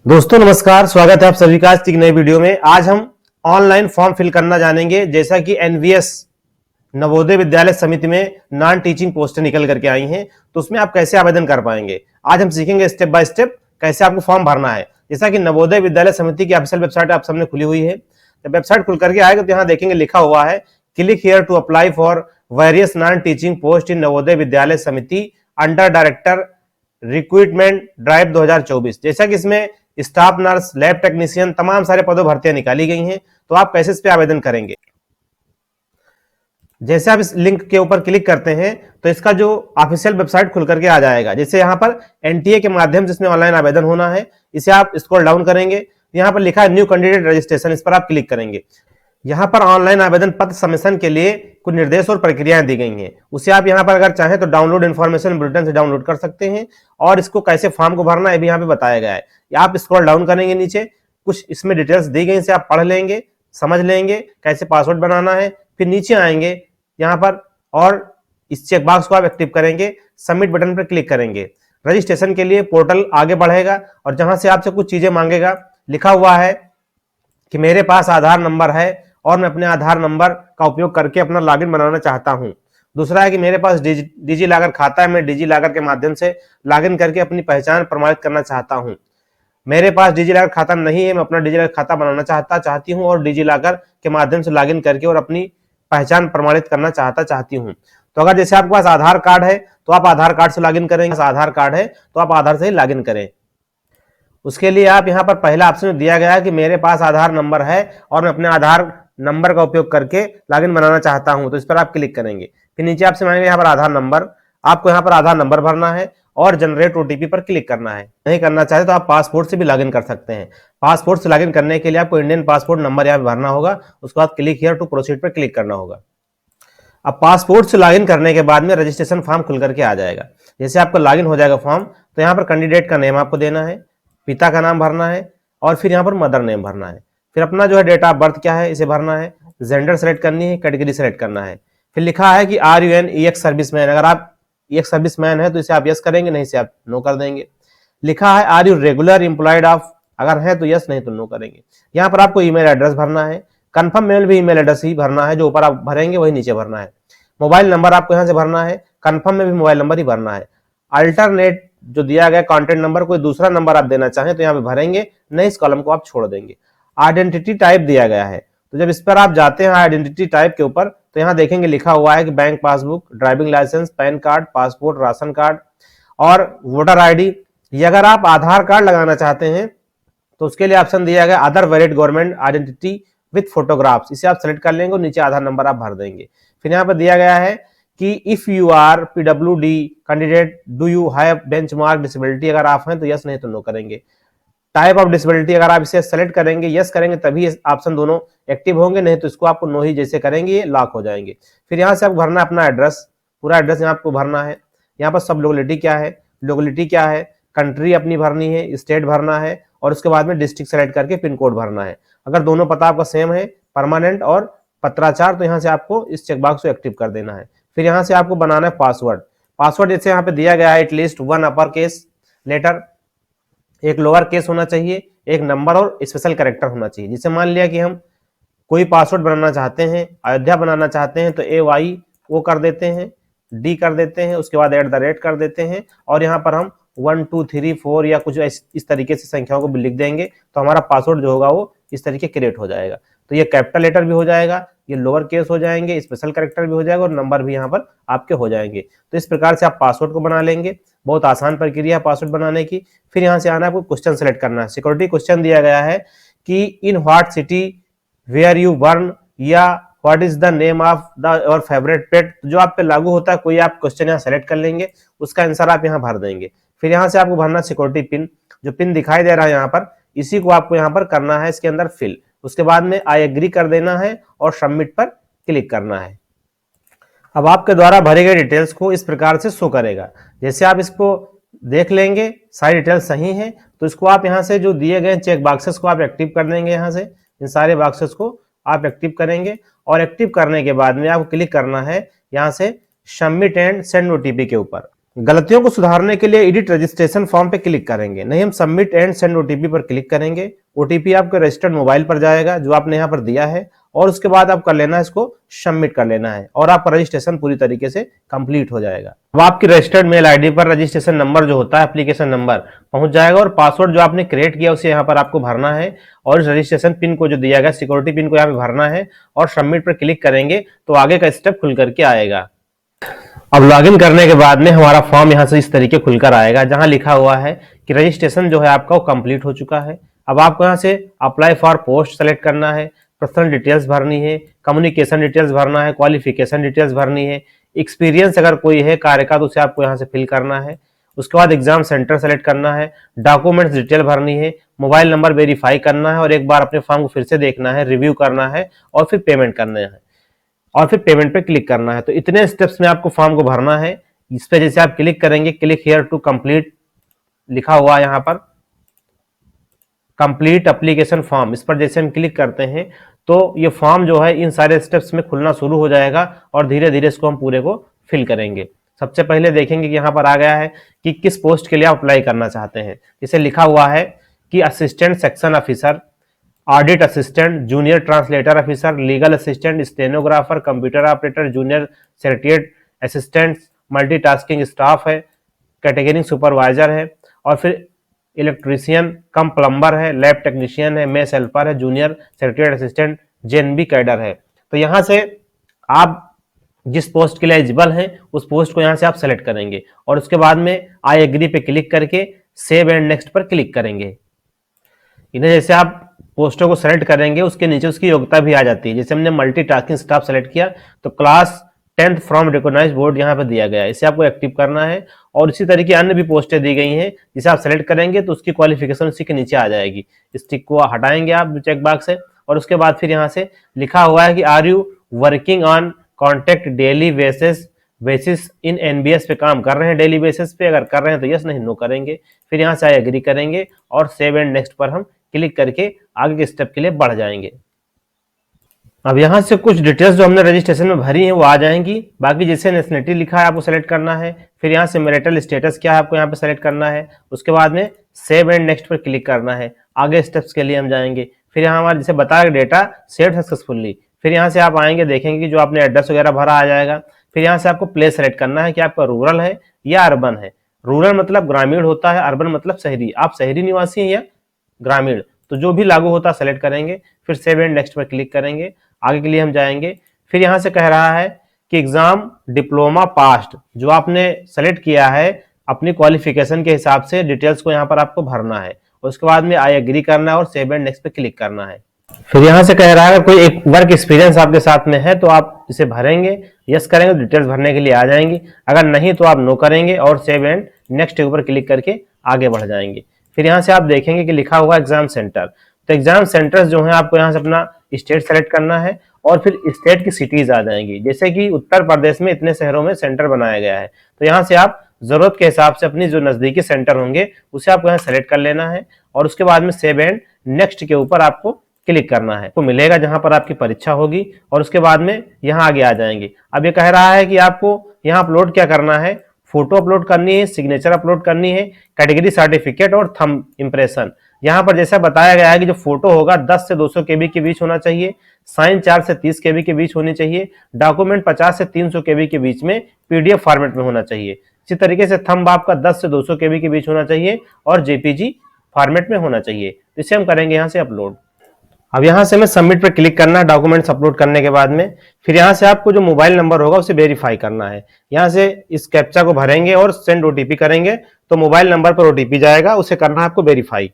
दोस्तों नमस्कार, स्वागत है आप सभी का आज की नई वीडियो में। आज हम ऑनलाइन फॉर्म फिल करना जानेंगे। जैसा कि एनवीएस नवोदय विद्यालय समिति में नॉन टीचिंग पोस्टें निकल करके आई हैं, तो उसमें आप कैसे आवेदन कर पाएंगे। आज हम सीखेंगे स्टेप बाय स्टेप कैसे आपको फॉर्म भरना है। जैसा कि नवोदय विद्यालय समिति की ऑफिशियल वेबसाइट आप सामने खुली हुई है। जब वेबसाइट खुल करके आएगा तो यहाँ देखेंगे लिखा हुआ है click here to apply for various non teaching post in Navodaya Vidyalaya Samiti under director recruitment drive 2024। जैसा कि इसमें स्टाफ नर्स, लैब टेक्नीशियन, तमाम सारे पदों भर्तियां निकाली गई हैं, तो आप कैसे इस पे आवेदन करेंगे। जैसे आप इस लिंक के ऊपर क्लिक करते हैं तो इसका जो ऑफिशियल वेबसाइट खुल करके आ जाएगा। जैसे यहाँ पर एनटीए के माध्यम से इसमें ऑनलाइन आवेदन होना है, इसे आप स्क्रॉल डाउन करेंगे, यहाँ पर लिखा है न्यू कैंडिडेट रजिस्ट्रेशन, इस पर आप क्लिक करेंगे। यहाँ पर ऑनलाइन आवेदन पत्र सबमिशन के लिए कुछ निर्देश और प्रक्रियाएं दी गई हैं, उसे आप यहाँ पर अगर चाहें तो डाउनलोड इन्फॉर्मेशन बुलेटिन से डाउनलोड कर सकते हैं। और इसको कैसे फॉर्म को भरना है भी यहाँ पे बताया गया है। आप स्क्रॉल डाउन करेंगे नीचे, कुछ इसमें डिटेल्स दी गई, इसे आप पढ़ लेंगे, समझ लेंगे कैसे पासवर्ड बनाना है। फिर नीचे आएंगे यहाँ पर और इस चेकबॉक्स को आप एक्टिव करेंगे, सबमिट बटन पर क्लिक करेंगे। रजिस्ट्रेशन के लिए पोर्टल आगे बढ़ेगा और जहां से आपसे कुछ चीजें मांगेगा। लिखा हुआ है कि मेरे पास आधार नंबर है और मैं अपने आधार नंबर का उपयोग करके अपना लॉगिन बनाना चाहता हूं। दूसरा है कि मेरे पास डिजी लॉकर खाता है, मैं डिजी लॉकर के माध्यम से लॉगिन करके अपनी पहचान प्रमाणित करना चाहता हूं। मेरे पास डिजी लॉकर खाता नहीं है, मैं अपना डिजी लॉकर खाता बनाना चाहती हूं और डिजी लॉकर के माध्यम से लॉगिन करके और अपनी पहचान प्रमाणित करना चाहती हूं। तो अगर जैसे आपके पास आधार कार्ड है तो आप आधार कार्ड से लॉगिन करेंगे, आधार कार्ड है तो आप आधार से ही लॉगिन करें। उसके लिए आप यहाँ पर पहला ऑप्शन दिया गया है कि मेरे पास आधार नंबर है और मैं अपने आधार नंबर का उपयोग करके लॉगिन बनाना चाहता हूं, तो इस पर आप क्लिक करेंगे। फिर नीचे आपसे मांगेगा यहाँ पर आधार नंबर, आपको यहाँ पर आधार नंबर भरना है और जनरेट ओटीपी पर क्लिक करना है। नहीं करना चाहते तो आप पासपोर्ट से भी लॉगिन कर सकते हैं। पासपोर्ट से लॉगिन करने के लिए आपको इंडियन पासपोर्ट नंबर यहाँ भरना होगा, उसके बाद क्लिक हियर टू प्रोसीड पर क्लिक करना होगा। अब पासपोर्ट से लॉगिन करने के बाद में रजिस्ट्रेशन फॉर्म खुल करके आ जाएगा। जैसे आपका लॉगिन हो जाएगा फॉर्म, तो यहाँ पर कैंडिडेट का नेम आपको देना है, पिता का नाम भरना है और फिर यहाँ पर मदर नेम भरना है। फिर अपना जो है डेट ऑफ बर्थ क्या है इसे भरना है, जेंडर सेलेक्ट करनी है, कैटेगरी सेलेक्ट करना है। फिर लिखा है कि are you an ex serviceman, अगर आप एक्स सर्विसमैन है तो इसे आप यस करेंगे, नहीं से आप नो कर देंगे। लिखा है are you regular employed of, अगर है तो यस, नहीं तो नो करेंगे। यहाँ पर आपको ईमेल एड्रेस भरना है, कंफर्म मेल भी ईमेल एड्रेस ही भरना है, जो ऊपर आप भरेंगे वही नीचे भरना है। मोबाइल नंबर आपको यहाँ से भरना है, कंफर्म में भी मोबाइल नंबर ही भरना है। अल्टरनेट जो दिया गया कॉन्टेक्ट नंबर, कोई दूसरा नंबर आप देना चाहें तो यहाँ पे भरेंगे, नहीं इस कॉलम को आप छोड़ देंगे। आइडेंटिटी टाइप दिया गया है, तो जब इस पर आप जाते हैं आइडेंटिटी टाइप के ऊपर तो यहाँ देखेंगे लिखा हुआ है कि bank passbook, driving licence, PAN card, passport, ration card और वोटर आईडी। ये अगर आप आधार कार्ड लगाना चाहते हैं तो उसके लिए ऑप्शन दिया गया other valid government identity with photographs, इसे आप सेलेक्ट कर लेंगे और नीचे आधार नंबर आप भर देंगे। फिर यहाँ पर दिया गया है कि इफ यू आर पीडब्ल्यूडी candidate do you have benchmark disability, अगर आप हैं तो यस, नहीं तो नो करेंगे। टाइप ऑफ डिसेबिलिटी, अगर आप इसे सेलेक्ट करेंगे, यस करेंगे तभी ऑप्शन दोनों एक्टिव होंगे, नहीं तो इसको आपको नो ही जैसे करेंगे ये लॉक हो जाएंगे। फिर यहाँ से आपको भरना अपना एड्रेस, पूरा एड्रेस यहाँ आपको भरना है। यहाँ पर सब लोकेलिटी क्या है, लोकेलिटी क्या है, कंट्री अपनी भरनी है, स्टेट भरना है और उसके बाद में डिस्ट्रिक्ट सेलेक्ट करके पिन कोड भरना है। अगर दोनों पता आपका सेम है, परमानेंट और पत्राचार, तो यहाँ से आपको इस चेकबॉक्स को एक्टिव कर देना है। फिर यहाँ से आपको बनाना है पासवर्ड। पासवर्ड जैसे यहाँ पे दिया गया है एटलीस्ट 1 अपर केस लेटर, एक लोअर केस होना चाहिए, एक नंबर और स्पेशल कैरेक्टर होना चाहिए। जिसे मान लिया कि हम कोई पासवर्ड बनाना चाहते हैं, अयोध्या बनाना चाहते हैं, तो AY वो कर देते हैं, D कर देते हैं, उसके बाद @ कर देते हैं और यहाँ पर हम 1 2 3 4 या कुछ इस तरीके से संख्याओं को भी लिख देंगे, तो हमारा पासवर्ड जो होगा वो इस तरीके क्रिएट हो जाएगा। तो ये कैपिटल लेटर भी हो जाएगा, ये लोअर केस हो जाएंगे, स्पेशल कैरेक्टर भी हो जाएगा और नंबर भी यहाँ पर आपके हो जाएंगे। तो इस प्रकार से आप पासवर्ड को बना लेंगे। बहुत आसान प्रक्रिया है पासवर्ड बनाने की। फिर यहाँ से आना है, आपको क्वेश्चन सेलेक्ट करना है। सिक्योरिटी क्वेश्चन दिया गया है कि in what city where you born या what is the name of the your favourite pet, जो आप पे लागू होता है कोई आप क्वेश्चन यहाँ सेलेक्ट कर लेंगे, उसका आंसर आप यहाँ भर देंगे। फिर यहाँ से आपको भरना सिक्योरिटी पिन, जो पिन दिखाई दे रहा है यहाँ पर, इसी को आपको यहाँ पर करना है इसके अंदर फिल। उसके बाद में आई एग्री कर देना है और सबमिट पर क्लिक करना है। अब आपके द्वारा भरे गए डिटेल्स को इस प्रकार से शो करेगा। जैसे आप इसको देख लेंगे सारी डिटेल्स सही हैं, तो इसको आप यहाँ से जो दिए गए चेक बॉक्सेस को आप एक्टिव कर देंगे। यहाँ से इन सारे बॉक्सेस को आप एक्टिव करेंगे और एक्टिव करने के बाद में आपको क्लिक करना है यहाँ से सबमिट एंड सेंड ओटीपी के ऊपर। गलतियों को सुधारने के लिए एडिट रजिस्ट्रेशन फॉर्म पे क्लिक करेंगे, नहीं हम सबमिट एंड सेंड ओटीपी पर क्लिक करेंगे। ओटीपी आपके रजिस्टर्ड मोबाइल पर जाएगा जो आपने यहाँ पर दिया है, और उसके बाद आप कर लेना है, इसको सबमिट कर लेना है और आपका रजिस्ट्रेशन पूरी तरीके से कंप्लीट हो जाएगा। अब आपकी रजिस्टर्ड मेल आईडी पर रजिस्ट्रेशन नंबर जो होता है, एप्लीकेशन नंबर पहुंच जाएगा, और पासवर्ड जो आपने क्रिएट किया उसे यहाँ पर आपको भरना है, और इस रजिस्ट्रेशन पिन को जो दिया गया सिक्योरिटी पिन को यहाँ पे भरना है, और सबमिट पर क्लिक करेंगे तो आगे का स्टेप खुल करके आएगा। अब लॉगिन करने के बाद में हमारा फॉर्म यहाँ से इस तरीके खुलकर आएगा, जहां लिखा हुआ है कि रजिस्ट्रेशन जो है आपका वो कंप्लीट हो चुका है। अब आपको यहाँ से अप्लाई फॉर पोस्ट सेलेक्ट करना है, पर्सनल डिटेल्स भरनी है, कम्युनिकेशन डिटेल्स भरना है, क्वालिफिकेशन डिटेल्स भरनी है, एक्सपीरियंस अगर कोई है कार्य का तो उसे आपको यहाँ से फिल करना है। उसके बाद एग्जाम सेंटर सेलेक्ट करना है, डॉक्यूमेंट्स डिटेल भरनी है, मोबाइल नंबर वेरीफाई करना है, और एक बार अपने फॉर्म को फिर से देखना है, रिव्यू करना है, और फिर पेमेंट करना है, और फिर पेमेंट पे क्लिक करना है। तो इतने स्टेप्स में आपको फॉर्म को भरना है। इस पे जैसे आप क्लिक करेंगे, क्लिक हियर टू कंप्लीट लिखा हुआ है यहाँ पर, कंप्लीट एप्लीकेशन फॉर्म, इस पर जैसे हम क्लिक करते हैं तो ये फॉर्म जो है इन सारे स्टेप्स में खुलना शुरू हो जाएगा, और धीरे धीरे इसको हम पूरे को फिल करेंगे। सबसे पहले देखेंगे कि यहाँ पर आ गया है कि किस पोस्ट के लिए आप अप्लाई करना चाहते हैं। जैसे लिखा हुआ है कि assistant section officer, audit assistant, junior translator officer, legal assistant, stenographer, computer operator, junior secretariat assistant, multitasking staff है, कैटेगरी सुपरवाइजर है, और फिर इलेक्ट्रीशियन कम प्लम्बर है, लैब टेक्नीशियन है, मेस हेल्पर है, junior secretariat assistant, JNB cadre है। तो यहाँ से आप जिस पोस्ट के लिए एलिजिबल हैं उस पोस्ट को यहाँ से आप सेलेक्ट करेंगे, और उसके बाद में आई एग्री पे क्लिक करके सेव एंड नेक्स्ट पर क्लिक करेंगे। इन्हें जैसे आप पोस्टों को सेलेक्ट करेंगे उसके नीचे उसकी योग्यता भी आ जाती है। जैसे हमने मल्टीटास्किंग स्टाफ सेलेक्ट किया तो class 10th from recognised board यहाँ पे दिया गया है, इसे आपको एक्टिव करना है। और इसी तरीके अन्य भी पोस्टें दी गई हैं, जिसे आप सेलेक्ट करेंगे तो उसकी क्वालिफिकेशन उसी के नीचे आ जाएगी। इस टिक को हटाएंगे आप चेक बॉक्स से, और उसके बाद फिर यहाँ से लिखा हुआ है कि are you working on contract daily basis in NBS पे काम कर रहे हैं डेली बेसिस पे, अगर कर रहे हैं तो यस नहीं नो करेंगे। फिर यहाँ से एग्री करेंगे और सेव एंड नेक्स्ट पर हम क्लिक करके आगे के स्टेप के लिए बढ़ जाएंगे। अब यहाँ से कुछ डिटेल्स जो हमने रजिस्ट्रेशन में भरी हैं वो आ जाएंगी। बाकी जैसे नेशनलिटी लिखा है आपको सेलेक्ट करना है, फिर यहाँ से मैरिटल स्टेटस क्या है आपको यहाँ पे सेलेक्ट करना है, उसके बाद में सेव एंड नेक्स्ट पर क्लिक करना है। आगे स्टेप्स के लिए हम जाएंगे। फिर यहाँ हमारा जैसे बताया डेटा शेयर सक्सेसफुली, फिर यहाँ से आप आएंगे देखेंगे कि जो आपने एड्रेस वगैरह भरा आ जाएगा। फिर यहाँ से आपको प्लेस सेलेक्ट करना है कि आपका रूरल है या अर्बन है। रूरल मतलब ग्रामीण होता है, अर्बन मतलब शहरी। आप शहरी निवासी हैं या ग्रामीण, तो जो भी लागू होता है सेलेक्ट करेंगे, फिर सेव एंड नेक्स्ट पर क्लिक करेंगे। आगे के लिए हम जाएंगे। फिर यहाँ से कह रहा है कि एग्जाम डिप्लोमा पास्ट, जो आपने सेलेक्ट किया है अपनी क्वालिफिकेशन के हिसाब से डिटेल्स को यहाँ पर आपको भरना है। उसके बाद में आई एग्री करना है और सेव एंड नेक्स्ट पे क्लिक करना है। फिर यहाँ से कह रहा है कोई एक वर्क एक्सपीरियंस आपके साथ में है तो आप इसे भरेंगे, यस करेंगे तो डिटेल्स भरने के लिए आ जाएंगी, अगर नहीं तो आप नो करेंगे और सेव एंड नेक्स्ट के ऊपर क्लिक करके आगे बढ़ जाएंगे। फिर यहाँ से आप देखेंगे कि लिखा हुआ एग्जाम सेंटर, तो एग्जाम सेंटर्स जो है आपको यहाँ से अपना स्टेट सेलेक्ट करना है और फिर स्टेट की सिटीज आ जाएंगी। जैसे कि उत्तर प्रदेश में इतने शहरों में सेंटर बनाया गया है, तो यहाँ से आप जरूरत के हिसाब से अपनी जो नजदीकी सेंटर होंगे उसे आपको यहाँ सेलेक्ट कर लेना है और उसके बाद में सेव एंड नेक्स्ट के ऊपर आपको क्लिक करना है। तो मिलेगा जहां पर आपकी परीक्षा होगी और उसके बाद में यहाँ आगे आ जाएंगे। अब ये कह रहा है कि आपको यहाँ अपलोड क्या करना है, फोटो अपलोड करनी है, सिग्नेचर अपलोड करनी है, कैटेगरी सर्टिफिकेट और थंब इंप्रेशन। यहाँ पर जैसा बताया गया है कि जो फोटो होगा 10 से 200 केबी के बीच होना चाहिए, साइन 4 से 30 केबी के बीच होनी चाहिए, डॉक्यूमेंट 50 से 300 केबी के बीच में पीडीएफ फॉर्मेट में होना चाहिए। इसी तरीके से थंब आपका 10 से 200 केबी के बीच होना चाहिए और जेपीजी फॉर्मेट में होना चाहिए। इसे हम करेंगे यहाँ से अपलोड। अब यहाँ से हमें सबमिट पर क्लिक करना है डॉक्यूमेंट्स अपलोड करने के बाद में। फिर यहाँ से आपको जो मोबाइल नंबर होगा उसे वेरीफाई करना है। यहाँ से इस कैप्चा को भरेंगे और सेंड ओटीपी करेंगे तो मोबाइल नंबर पर ओटीपी जाएगा, उसे करना है आपको वेरीफाई।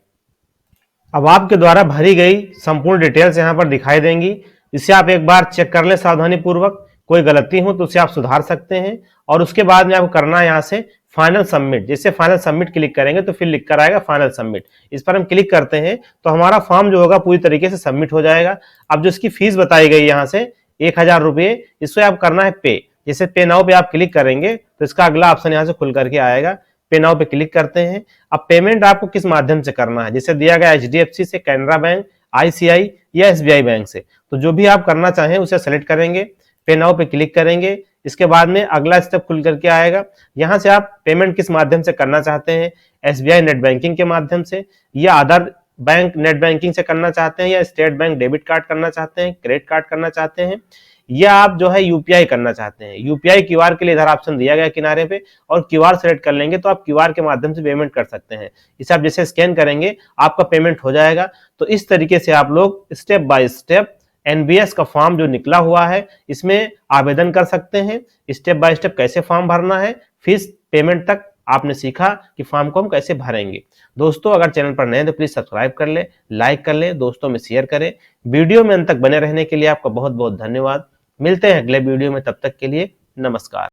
अब आपके द्वारा भरी गई संपूर्ण डिटेल्स यहाँ पर दिखाई देंगी। इसे आप एक बार चेक कर लें सावधानी पूर्वक, कोई गलती हो तो उसे आप सुधार सकते हैं। और उसके बाद में आपको करना है यहाँ से फाइनल सबमिट। जैसे फाइनल सबमिट क्लिक करेंगे तो फिर लिख कर आएगा फाइनल सबमिट, इस पर हम क्लिक करते हैं तो हमारा फॉर्म जो होगा पूरी तरीके से सबमिट हो जाएगा। अब जो इसकी फीस बताई गई यहाँ से 1000 रुपये, इससे आप करना है पे। जैसे पे नाउ पे आप क्लिक करेंगे तो इसका अगला ऑप्शन यहाँ से खुल करके आएगा, पे नाउ पे क्लिक करते हैं। अब पेमेंट आपको किस माध्यम से करना है, जैसे दिया गया HDFC से, कैनरा बैंक, ICI या SBI बैंक से, तो जो भी आप करना चाहें उसे सेलेक्ट करेंगे, पे नाउ पे क्लिक करेंगे। इसके बाद में अगला स्टेप खुल करके आएगा। यहाँ से आप पेमेंट किस माध्यम से करना चाहते हैं, एसबीआई नेट बैंकिंग के माध्यम से या अदर बैंक नेट बैंकिंग से करना चाहते हैं या स्टेट बैंक डेबिट कार्ड करना चाहते हैं, क्रेडिट कार्ड करना चाहते हैं, या आप जो है यूपीआई करना चाहते हैं। यूपीआई क्यूआर के लिए इधर ऑप्शन दिया गया किनारे पे, और क्यूआर सेलेक्ट कर लेंगे तो आप क्यूआर के माध्यम से पेमेंट कर सकते हैं। इसे आप जैसे स्कैन करेंगे आपका पेमेंट हो जाएगा। तो इस तरीके से आप लोग स्टेप बाय स्टेप एनबीएस का फॉर्म जो निकला हुआ है इसमें आवेदन कर सकते हैं। स्टेप बाय स्टेप कैसे फॉर्म भरना है, फीस पेमेंट तक आपने सीखा कि फॉर्म को हम कैसे भरेंगे। दोस्तों अगर चैनल पर नए हैं तो प्लीज सब्सक्राइब कर ले, लाइक कर ले, दोस्तों में शेयर करें। वीडियो में अंत तक बने रहने के लिए आपका बहुत बहुत धन्यवाद। मिलते हैं अगले वीडियो में, तब तक के लिए नमस्कार।